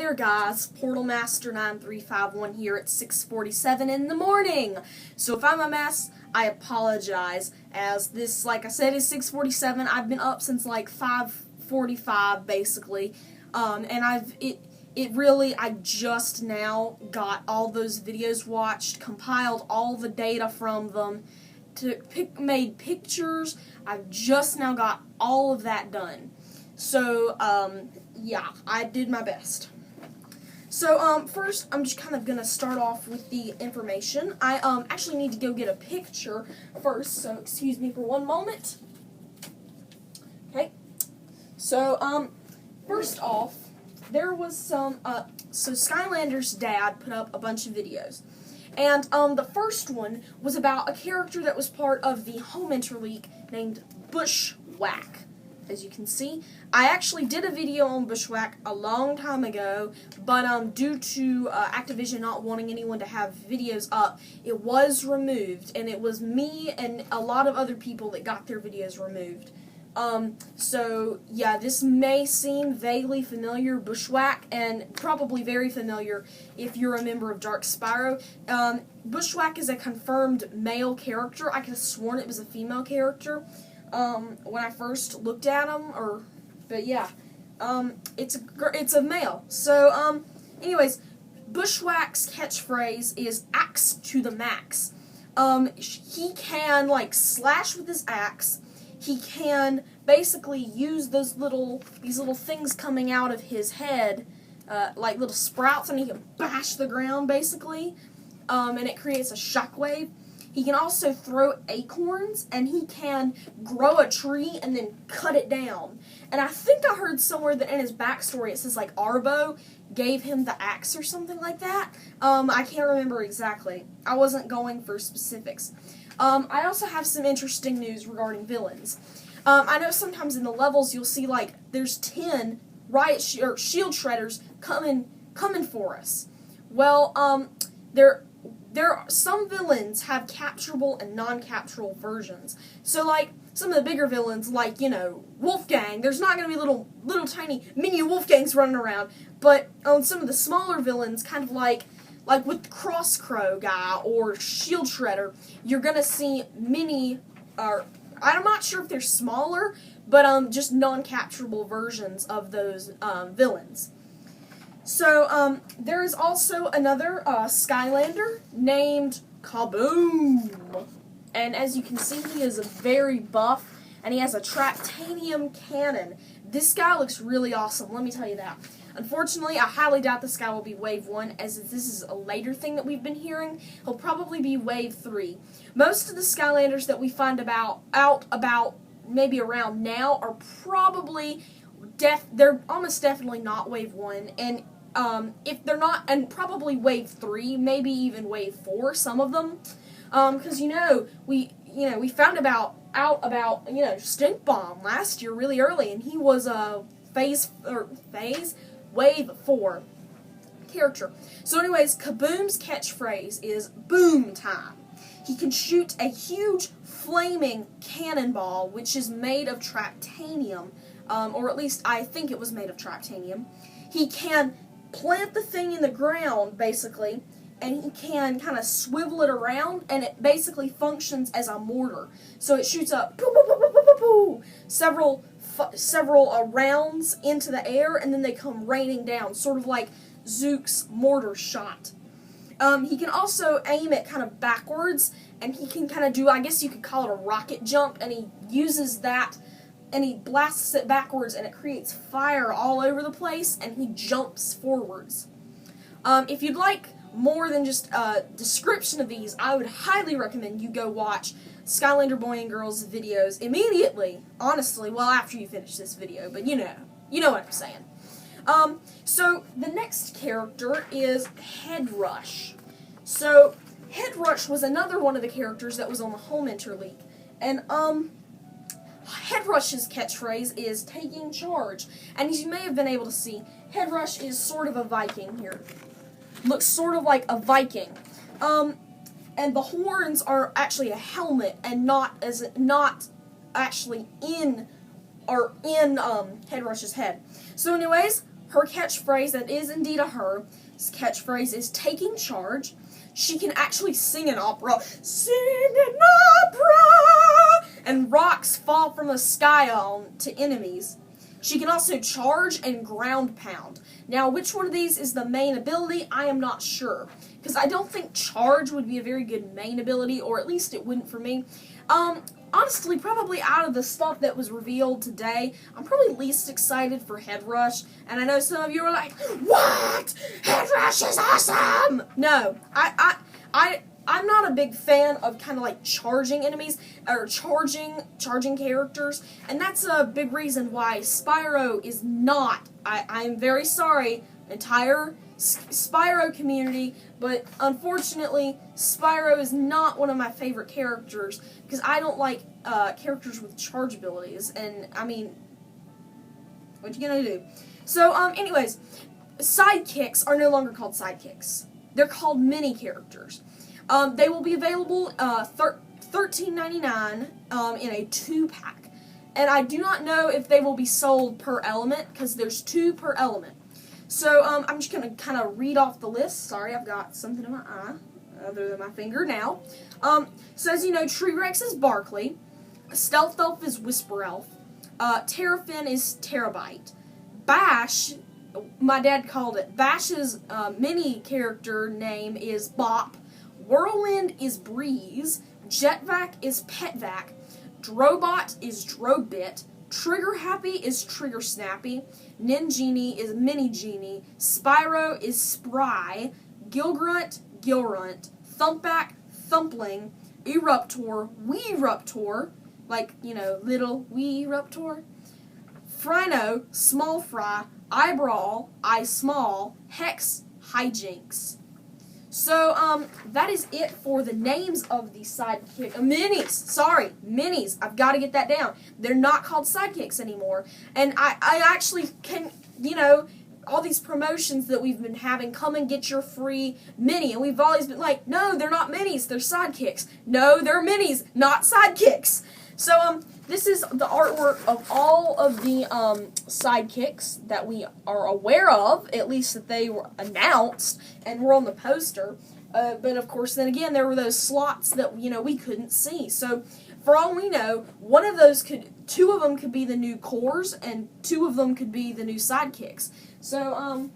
There guys, Portal Master 9351 here at 6:47 in the morning. So if I'm a mess, I apologize, as this, like I said, is 6:47. I've been up since like 5:45 basically, and I just now got all those videos watched, compiled all the data from them, made pictures. I've just now got all of that done. So, yeah, I did my best. So, first, I'm just kind of going to start off with the information. I, actually need to go get a picture first, so excuse me for one moment. Okay. So, first off, there was some, so Skylanders' dad put up a bunch of videos. And, the first one was about a character that was part of the home interleague named Bushwhack. As you can see, I actually did a video on Bushwhack a long time ago, but due to Activision not wanting anyone to have videos up, it was removed, and it was me and a lot of other people that got their videos removed. So, yeah, this may seem vaguely familiar, Bushwhack, and probably very familiar if you're a member of Dark Spyro. Bushwhack is a confirmed male character. I could have sworn it was a female character when I first looked at him, but yeah, it's a male. So, anyways, Bushwhack's catchphrase is "axe to the max." He can, like, slash with his axe. He can basically use these little things coming out of his head, like little sprouts, and he can bash the ground, basically, and it creates a shockwave. He can also throw acorns, and he can grow a tree and then cut it down. And I think I heard somewhere that in his backstory it says, like, Arbo gave him the axe or something like that. I can't remember exactly. I wasn't going for specifics. I also have some interesting news regarding villains. I know sometimes in the levels you'll see, like, there's 10 shield shredders coming for us. Well, some villains have capturable and non-capturable versions. So, like, some of the bigger villains, like, you know, Wolfgang, there's not going to be little tiny mini Wolfgangs running around. But on some of the smaller villains, kind of like with the Crosscrow guy or Shield Shredder, you're going to see mini, I'm not sure if they're smaller, but just non-capturable versions of those villains. So, there is also another Skylander named Kaboom. And as you can see, he is very buff, and he has a Traptanium cannon. This guy looks really awesome, let me tell you that. Unfortunately, I highly doubt this guy will be Wave 1, as this is a later thing that we've been hearing. He'll probably be Wave 3. Most of the Skylanders that we find out about maybe around now are probably they're almost definitely not Wave 1, and if they're not, and probably Wave 3, maybe even Wave 4, some of them, because we found out about Stink Bomb last year really early, and he was a Wave 4 character. So anyways, Kaboom's catchphrase is "boom time." He can shoot a huge flaming cannonball, which is made of Traptanium, or at least I think it was made of Traptanium. He can plant the thing in the ground, basically, and he can kind of swivel it around, and it basically functions as a mortar. So it shoots up several rounds into the air, and then they come raining down, sort of like Zook's mortar shot. He can also aim it kind of backwards, and he can kind of do, I guess you could call it a rocket jump, and he uses that, and he blasts it backwards, and it creates fire all over the place, and he jumps forwards. If you'd like more than just a description of these, I would highly recommend you go watch Skylander Boy and Girl's videos immediately, honestly, well, after you finish this video, but you know what I'm saying. So the next character is Headrush. So Headrush was another one of the characters that was on the home interleague, and Headrush's catchphrase is "taking charge," and as you may have been able to see, Headrush is sort of a Viking here. Looks sort of like a Viking. And the horns are actually a helmet and not actually in Headrush's head. So anyways, Her catchphrase, that is indeed a her, catchphrase is taking charge. She can actually sing an opera. Sing an opera! And rocks fall from the sky on to enemies. She can also charge and ground pound. Now, which one of these is the main ability, I am not sure. Because I don't think charge would be a very good main ability, or at least it wouldn't for me. Honestly, probably out of the stuff that was revealed today, I'm probably least excited for Head Rush. And I know some of you are like, what? Head Rush is awesome! No, I'm not a big fan of kind of like charging enemies, or charging characters, and that's a big reason why Spyro is not, I'm very sorry, entire Spyro community, but unfortunately, Spyro is not one of my favorite characters, because I don't like characters with charge abilities, and I mean, what you gonna do? So, anyways, sidekicks are no longer called sidekicks. They're called mini characters. They will be available $13.99 in a 2-pack. And I do not know if they will be sold per element, because there's 2 per element. So I'm just going to kind of read off the list. Sorry, I've got something in my eye, other than my finger now. So as you know, Tree Rex is Barkley. Stealth Elf is Whisper Elf. Terrafin is Terabyte. Bash, my dad called it. Bash's mini character name is Bop. Whirlwind is Breeze. Jetvac is Petvac. Drobot is Drobit. Trigger Happy is Trigger Snappy. Ninjini is Mini Genie. Spyro is Spry. Gilgrunt, Gilrunt. Thumpback, Thumpling. Eruptor, Weeruptor. Like, you know, little Weeruptor. Frino, Small Fry. Eyebrawl, Eye Small. Hex, Hijinks. So, that is it for the names of the sidekick, minis, sorry, minis, I've got to get that down. They're not called sidekicks anymore, and I actually can, you know, all these promotions that we've been having, come and get your free mini, and we've always been like, no, they're not minis, they're sidekicks. No, they're minis, not sidekicks. So, this is the artwork of all of the sidekicks that we are aware of, at least that they were announced and were on the poster. But of course, then again, there were those slots that, you know, we couldn't see. So, for all we know, two of them could be the new cores, and 2 of them could be the new sidekicks. So,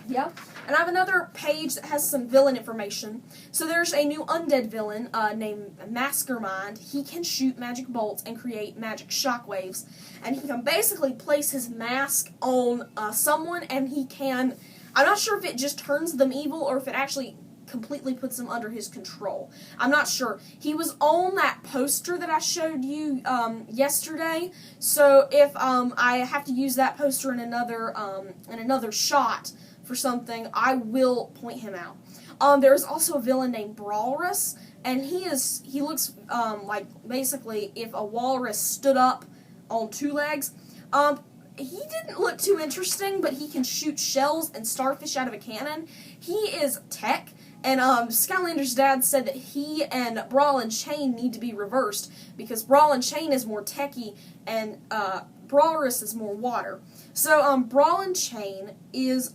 yeah. And I have another page that has some villain information. So there's a new undead villain named Maskermind. He can shoot magic bolts and create magic shockwaves. And he can basically place his mask on someone, and he can, I'm not sure if it just turns them evil or if it actually completely puts them under his control. I'm not sure. He was on that poster that I showed you yesterday. So if I have to use that poster in another shot for something, I will point him out. There's also a villain named Brawlrus, and he looks like basically if a walrus stood up on 2 legs. He didn't look too interesting, but he can shoot shells and starfish out of a cannon. He is tech, and Skylanders' dad said that he and Brawl and Chain need to be reversed, because Brawl and Chain is more techy, and Brawlrus is more water. So Brawl and Chain is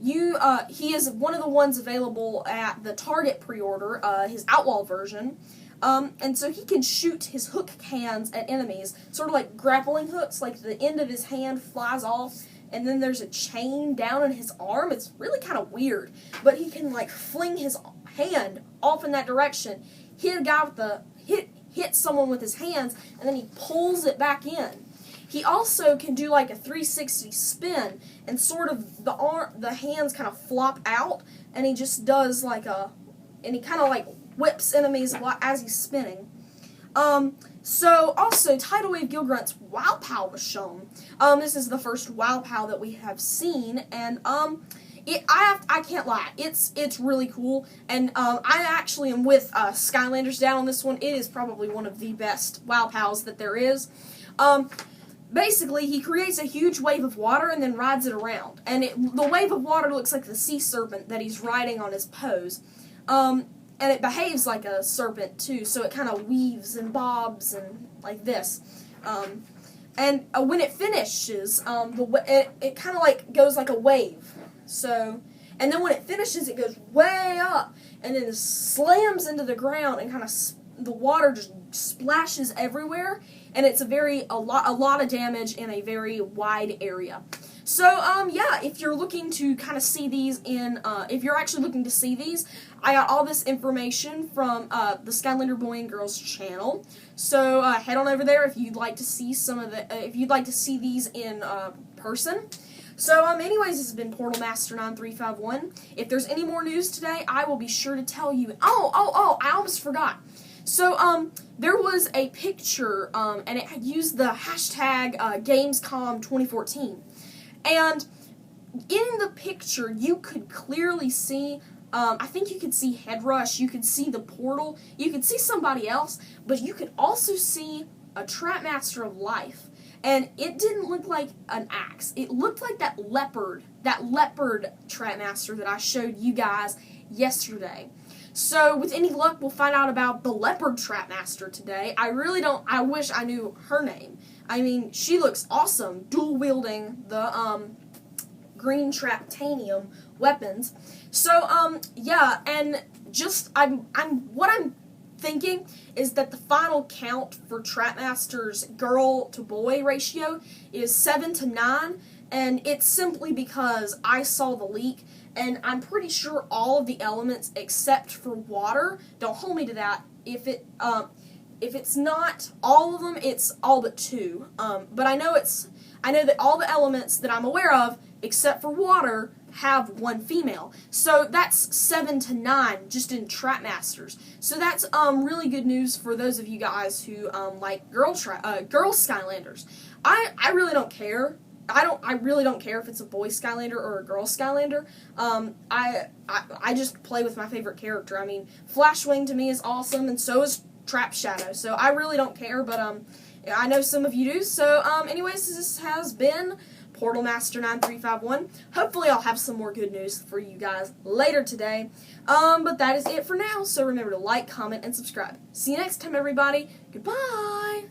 he is one of the ones available at the Target pre-order, his Outlaw version. And so he can shoot his hook cans at enemies, sort of like grappling hooks, like the end of his hand flies off, and then there's a chain down in his arm. It's really kind of weird, but he can like fling his hand off in that direction, hit a guy with the, hit someone with his hands, and then he pulls it back in. He also can do like a 360 spin, and sort of the hands kind of flop out, and he just does like and he kind of like whips enemies as he's spinning. So also Tidal Wave Gilgrunt's Wow Pow was shown. This is the first Wow Pow that we have seen, and I can't lie, it's really cool, and I actually am with Skylanders down on this one. It is probably one of the best Wow Pows that there is. Basically, he creates a huge wave of water and then rides it around. And the wave of water looks like the sea serpent that he's riding on his pose. And it behaves like a serpent, too, so it kind of weaves and bobs and like this. when it finishes, it kind of like goes like a wave. So, and then when it finishes, it goes way up, and then it slams into the ground, and kind of the water just splashes everywhere, and it's a lot of damage in a very wide area. So, yeah, if you're looking to kind of see these if you're actually looking to see these, I got all this information from the Skylander Boy and Girls channel. So, head on over there if you'd like to see if you'd like to see these in person. So, anyways, this has been Portal Master 9351. If there's any more news today, I will be sure to tell you. Oh, I almost forgot. So, there was a picture, and it had used the hashtag Gamescom2014. And in the picture, you could clearly see, I think you could see Headrush, you could see the portal, you could see somebody else, but you could also see a Trapmaster of Life. And it didn't look like an axe. It looked like that leopard Trapmaster that I showed you guys yesterday. So, with any luck, we'll find out about the leopard Trapmaster today. I wish I knew her name. I mean, she looks awesome, dual-wielding the, green Traptanium weapons. So, yeah, and what I'm thinking is that the final count for Trapmaster's girl-to-boy ratio is 7 to 9, and it's simply because I saw the leak, and I'm pretty sure all of the elements except for water, don't hold me to that, if it's not all of them, it's all but 2. But I know that all the elements that I'm aware of, except for water, have 1 female. So that's 7 to 9 just in Trapmasters. So that's really good news for those of you guys who like girl Skylanders. I really don't care. I really don't care if it's a boy Skylander or a girl Skylander. I just play with my favorite character. I mean, Flashwing to me is awesome, and so is Trap Shadow. So I really don't care, but I know some of you do. So anyways, this has been Portal Master 9351. Hopefully I'll have some more good news for you guys later today. But that is it for now. So remember to like, comment, and subscribe. See you next time, everybody. Goodbye.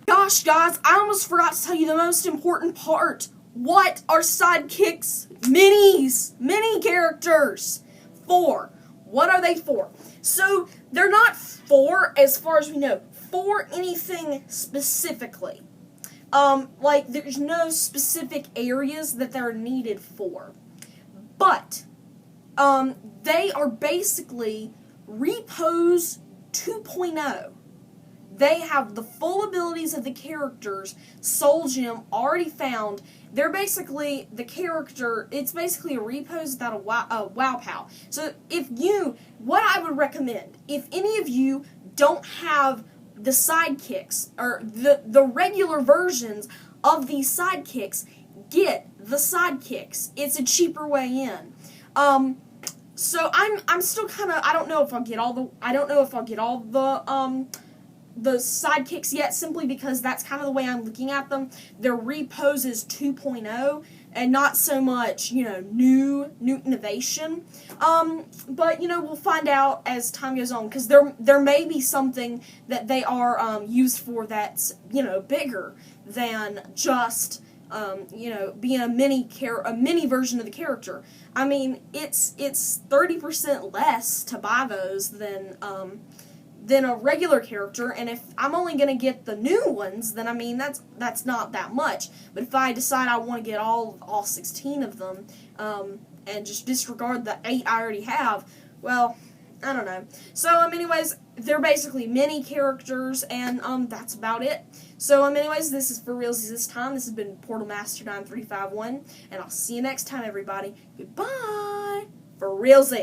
Gosh, guys, I almost forgot to tell you the most important part. What are sidekicks? Mini characters for. What are they for? So, they're not for, as far as we know, for anything specifically. Like, there's no specific areas that they're needed for. But, they are basically Repose 2.0. They have the full abilities of the characters, Soul Gem already found. They're basically the character, it's basically a Repose without a Wow Pow. So what I would recommend, if any of you don't have the sidekicks, or the regular versions of these sidekicks, get the sidekicks. It's a cheaper way in. So I'm still kind of, I don't know if I'll get all the sidekicks yet, simply because that's kind of the way I'm looking at them. They're Reposes 2.0 and not so much, new innovation. But, we'll find out as time goes on, because there may be something that they are used for that's, bigger than just, being a mini version of the character. I mean, it's 30% less to buy those than a regular character, and if I'm only going to get the new ones, then I mean, that's not that much. But if I decide I want to get all 16 of them, and just disregard the 8 I already have, well, I don't know. So, anyways, they're basically mini characters, and, that's about it. So, anyways, this is for realsies this time. This has been Portal Master 9351, and I'll see you next time, everybody. Goodbye! For realsies!